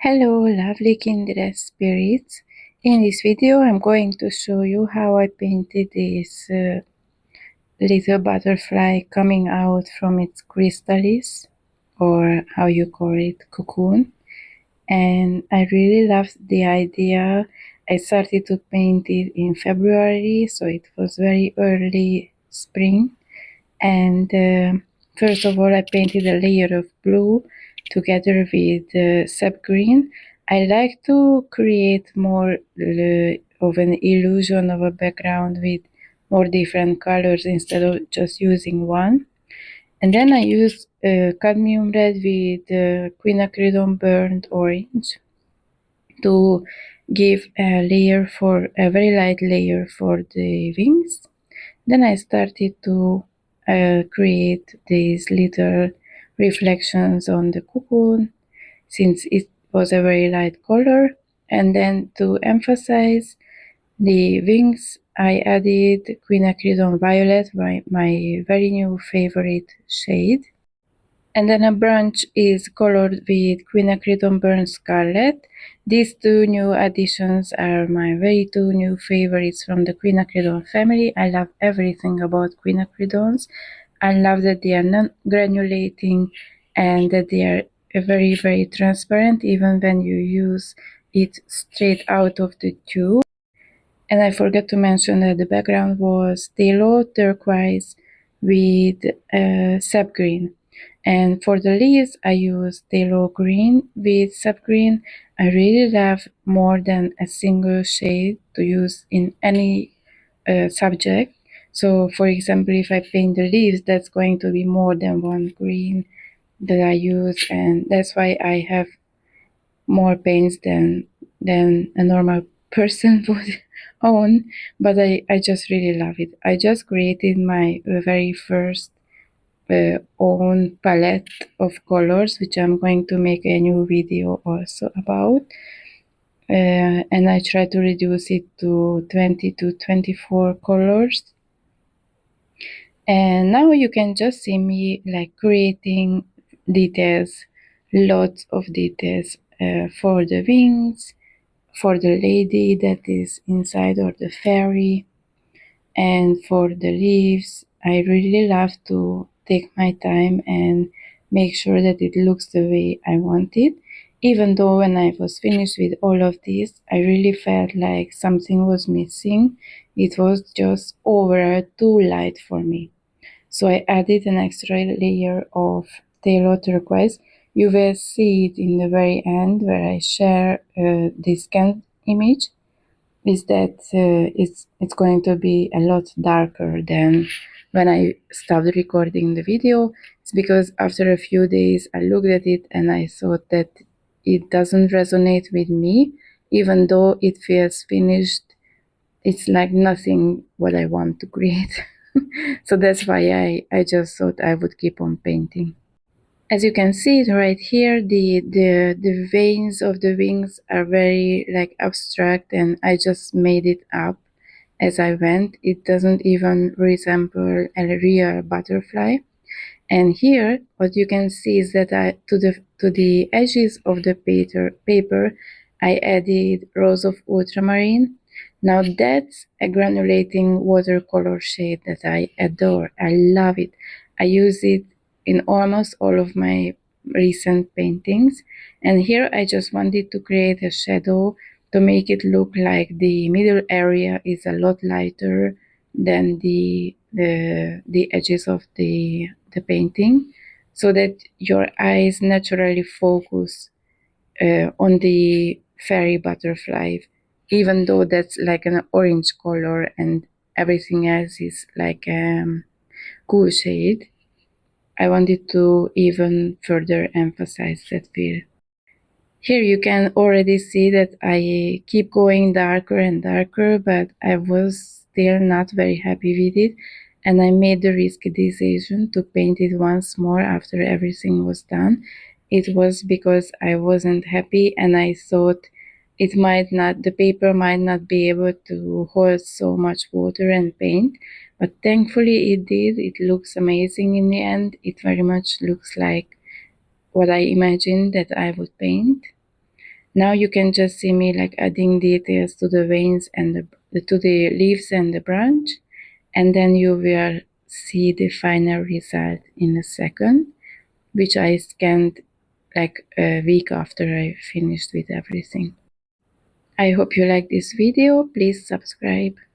Hello, lovely kindred spirits. In this video, I'm going to show you how I painted this little butterfly coming out from its chrysalis, or how you call it, cocoon. And I really loved the idea. I started to paint it in February, so it was very early spring. And first of all, I painted a layer of blue together with sap green. I like to create more of an illusion of a background with more different colors instead of just using one. And then I used cadmium red with quinacridone burnt orange to give a very light layer for the wings. Then I started to create these little reflections on the cocoon since it was a very light color. And then to emphasize the wings, I added quinacridone violet, my very new favorite shade. And then a branch is colored with quinacridone burnt scarlet. These two new additions are my very two new favorites from the quinacridone family. I love everything about quinacridones. I love that they are non-granulating and that they are very, very transparent even when you use it straight out of the tube. And I forgot to mention that the background was phthalo turquoise with sap green. And for the leaves, I used phthalo green with sap green. I really love more than a single shade to use in any subject. So, for example, if I paint the leaves, that's going to be more than one green that I use, and that's why I have more paints than a normal person would own. But I just really love it. I just created my very first own palette of colors, which I'm going to make a new video also about. And I try to reduce it to 20 to 24 colors. And now you can just see me like creating details, lots of details for the wings, for the lady that is inside, or the fairy, and for the leaves. I really love to take my time and make sure that it looks the way I want it. Even though when I was finished with all of this, I really felt like something was missing. It was just overall too light for me. So I added an extra layer of phthalo turquoise. You will see it in the very end where I share this scan image. Is that it's going to be a lot darker than when I stopped recording the video. It's because after a few days I looked at it and I thought that it doesn't resonate with me, even though it feels finished. It's like nothing what I want to create. So that's why I just thought I would keep on painting. As you can see right here, the veins of the wings are very like abstract, and I just made it up as I went. It doesn't even resemble a real butterfly. And here, what you can see is that to the edges of the paper, I added rose of ultramarine. Now that's a granulating watercolor shade that I adore. I love it. I use it in almost all of my recent paintings. And here I just wanted to create a shadow to make it look like the middle area is a lot lighter than the edges of the painting, so that your eyes naturally focus on the fairy butterfly, even though that's like an orange color and everything else is like cool shade. I wanted to even further emphasize that feel. Here you can already see that I keep going darker and darker, but I was still not very happy with it, and I made the risky decision to paint it once more after everything was done. It was because I wasn't happy and I thought the paper might not be able to hold so much water and paint, but thankfully it did. It looks amazing in the end. It very much looks like what I imagined that I would paint. Now you can just see me like adding details to the veins and to the leaves and the branch, and then you will see the final result in a second, which I scanned like a week after I finished with everything. I hope you like this video. Please subscribe.